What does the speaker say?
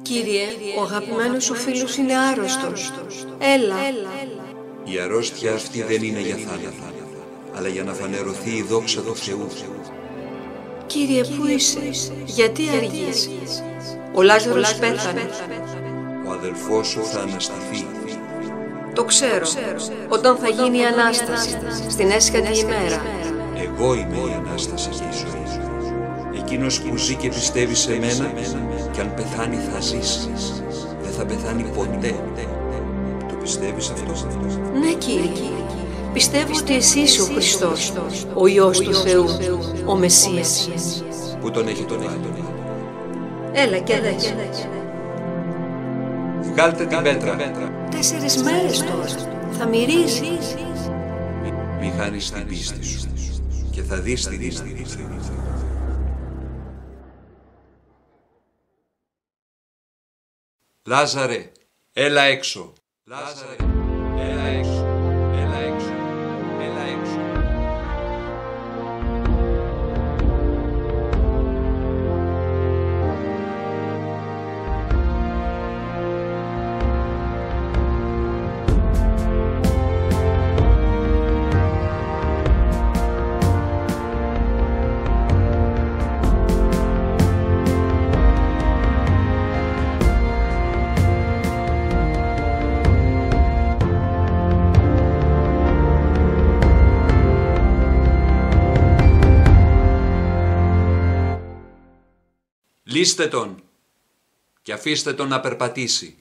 Κύριε, ο αγαπημένος σου φίλος είναι άρρωστος. Έλα. Η αρρώστια αυτή δεν είναι για θάνατο, αλλά για να φανερωθεί η δόξα του Θεού. Κύριε, πού είσαι, γιατί αργείς? Ο Λάζαρος πέθανε. Ο αδελφός σου θα αναστηθεί. Το ξέρω, όταν θα γίνει η Ανάσταση, στην έσχατη ημέρα. Εγώ είμαι η Ανάσταση και η ζωή. Εκείνος που ζει και πιστεύει σε μένα, κι αν πεθάνει θα ζήσει. Δεν θα πεθάνει ποτέ. Το πιστεύεις αυτό? Ναι, Κύριε. Πιστεύω ότι εσύ είσαι ο Χριστός, ο Υιός του Θεού, ο Μεσσίας. Πού τον έχει τον βάλει? Έλα και δες. Βγάλτε την πέτρα. 4 μέρες τώρα. Θα μυρίζει. Μη χάνεις την πίστη σου και θα δεις την πίστη του Θεού. Λάζαρε, έλα έξω. Λάζαρε, έλα έξω. Έλα έξω. Έλα έξω. Λύστε τον και αφήστε τον να περπατήσει.